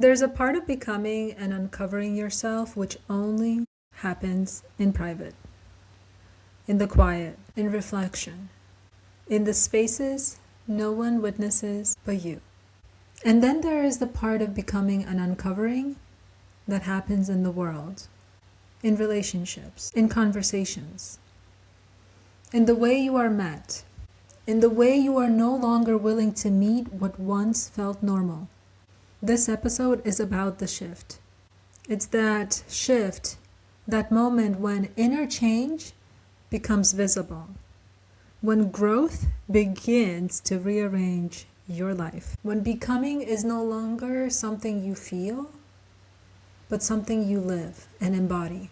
There's a part of becoming and uncovering yourself which only happens in private, in the quiet, in reflection, in the spaces no one witnesses but you. And then there is the part of becoming and uncovering that happens in the world, in relationships, in conversations, in the way you are met, in the way you are no longer willing to meet what once felt normal. This episode is about the shift. It's that shift, that moment when inner change becomes visible, when growth begins to rearrange your life, when becoming is no longer something you feel, but something you live and embody.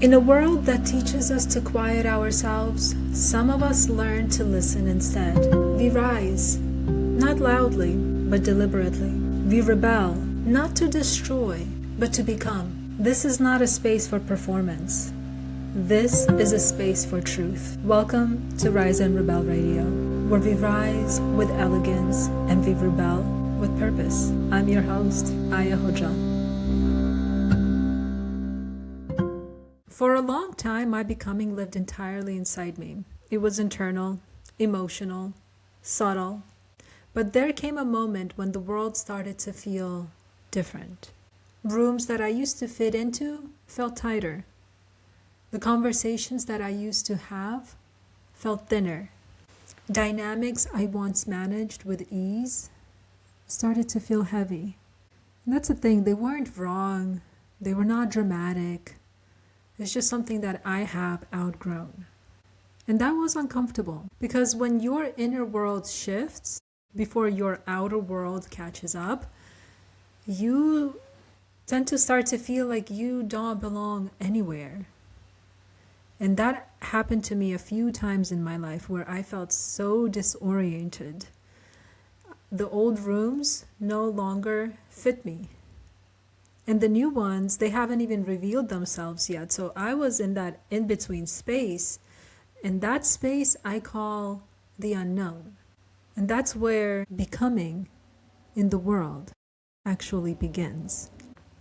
In a world that teaches us to quiet ourselves, some of us learn to listen instead. We rise, not loudly, but deliberately. We rebel, not to destroy, but to become. This is not a space for performance. This is a space for truth. Welcome to Rise and Rebel Radio, where we rise with elegance and we rebel with purpose. I'm your host, Aya Hoja. For a long time, my becoming lived entirely inside me. It was internal, emotional, subtle. But there came a moment when the world started to feel different. Rooms that I used to fit into felt tighter. The conversations that I used to have felt thinner. Dynamics I once managed with ease started to feel heavy. And that's the thing, they weren't wrong. They were not dramatic. It's just something that I have outgrown. And that was uncomfortable because when your inner world shifts before your outer world catches up, you tend to start to feel like you don't belong anywhere. And that happened to me a few times in my life where I felt so disoriented. The old rooms no longer fit me. And the new ones, they haven't even revealed themselves yet. So I was in that in-between space. And that space I call the unknown. And that's where becoming in the world actually begins.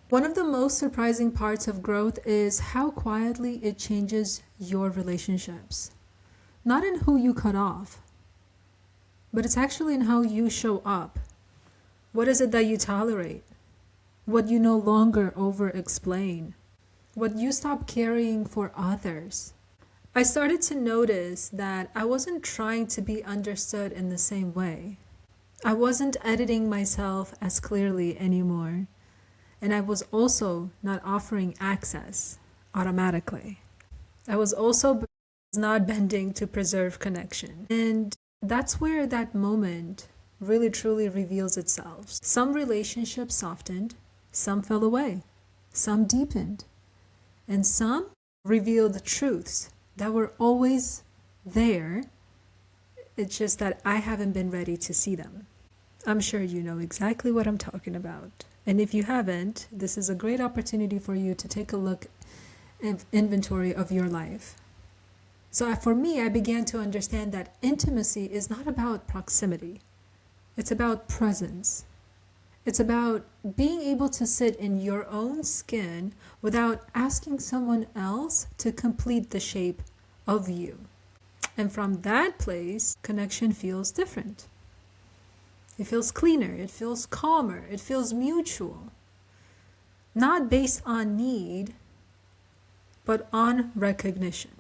One of the most surprising parts of growth is how quietly it changes your relationships. Not in who you cut off, but it's actually in how you show up. What is it that you tolerate? What you no longer over-explain, what you stop carrying for others. I started to notice that I wasn't trying to be understood in the same way. I wasn't editing myself as clearly anymore, and I was also not offering access automatically. I was also not bending to preserve connection. And that's where that moment really truly reveals itself. Some relationships softened, some fell away, some deepened, and some revealed truths that were always there. It's just that I haven't been ready to see them. I'm sure you know exactly what I'm talking about. And if you haven't, this is a great opportunity for you to take a look at inventory of your life. So for me, I began to understand that intimacy is not about proximity. It's about presence. It's about being able to sit in your own skin without asking someone else to complete the shape of you. And from that place, connection feels different. It feels cleaner, it feels calmer, it feels mutual. Not based on need, but on recognition.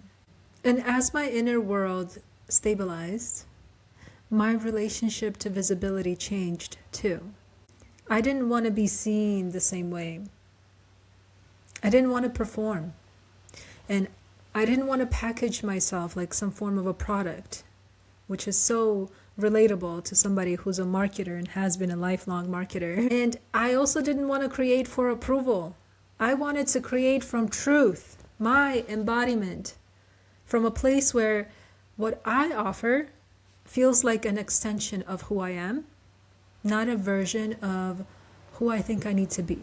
And as my inner world stabilized, my relationship to visibility changed too. I didn't want to be seen the same way. I didn't want to perform. And I didn't want to package myself like some form of a product, which is so relatable to somebody who's a marketer and has been a lifelong marketer. And I also didn't want to create for approval. I wanted to create from truth, my embodiment, from a place where what I offer feels like an extension of who I am, not a version of who I think I need to be.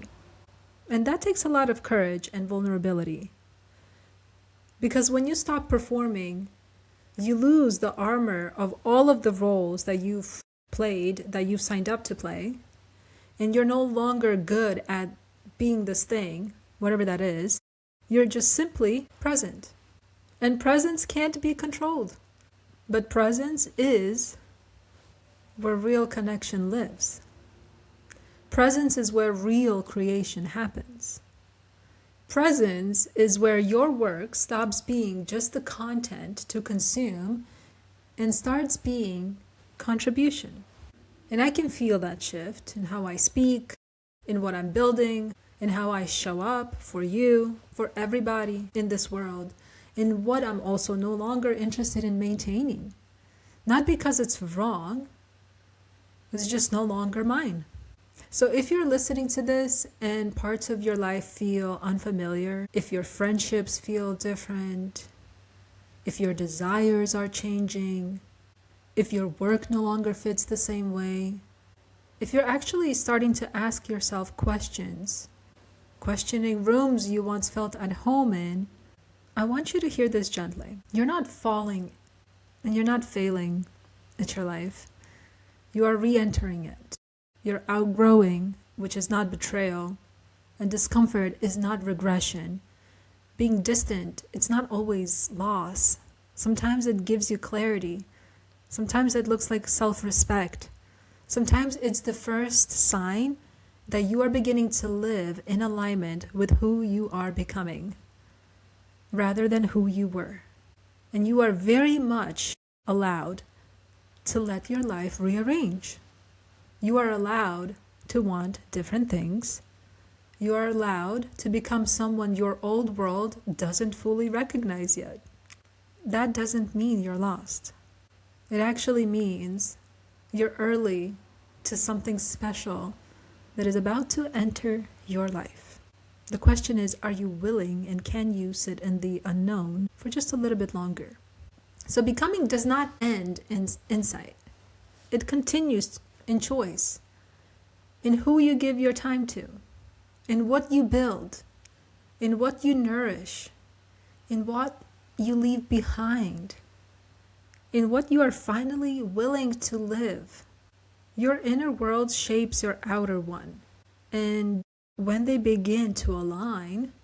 And that takes a lot of courage and vulnerability. Because when you stop performing, you lose the armor of all of the roles that you've played that you've signed up to play, and you're no longer good at being this thing, whatever that is. You're just simply present. And presence can't be controlled. But presence is where real connection lives. Presence is where real creation happens. Presence is where your work stops being just the content to consume and starts being contribution. And I can feel that shift in how I speak, in what I'm building, in how I show up for you, for everybody in this world, in what I'm also no longer interested in maintaining. Not because it's wrong, it's just no longer mine. So if you're listening to this and parts of your life feel unfamiliar, if your friendships feel different, if your desires are changing, if your work no longer fits the same way, if you're actually starting to ask yourself questions, questioning rooms you once felt at home in, I want you to hear this gently. You're not falling and you're not failing at your life. You are re-entering it. You're outgrowing, which is not betrayal, and discomfort is not regression. Being distant, it's not always loss. Sometimes it gives you clarity. Sometimes it looks like self-respect. Sometimes it's the first sign that you are beginning to live in alignment with who you are becoming, rather than who you were. And you are very much allowed to let your life rearrange. You are allowed to want different things. You are allowed to become someone your old world doesn't fully recognize yet. That doesn't mean you're lost. It actually means you're early to something special that is about to enter your life. The question is, are you willing and can you sit in the unknown for just a little bit longer? So becoming does not end in insight. It continues in choice, in who you give your time to, in what you build, in what you nourish, in what you leave behind, in what you are finally willing to live. Your inner world shapes your outer one, and when they begin to align,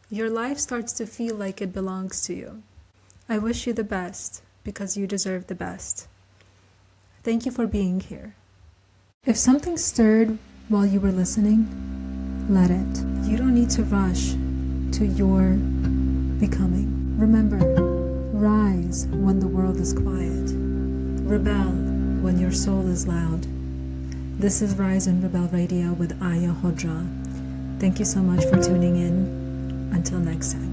your life starts to feel like it belongs to you. I wish you the best because you deserve the best. Thank you for being here. If something stirred while you were listening, let it. You don't need to rush to your becoming. Remember, rise when the world is quiet. Rebel when your soul is loud. This is Rise and Rebel Radio with Aya Hodra. Thank you so much for tuning in. Until next time.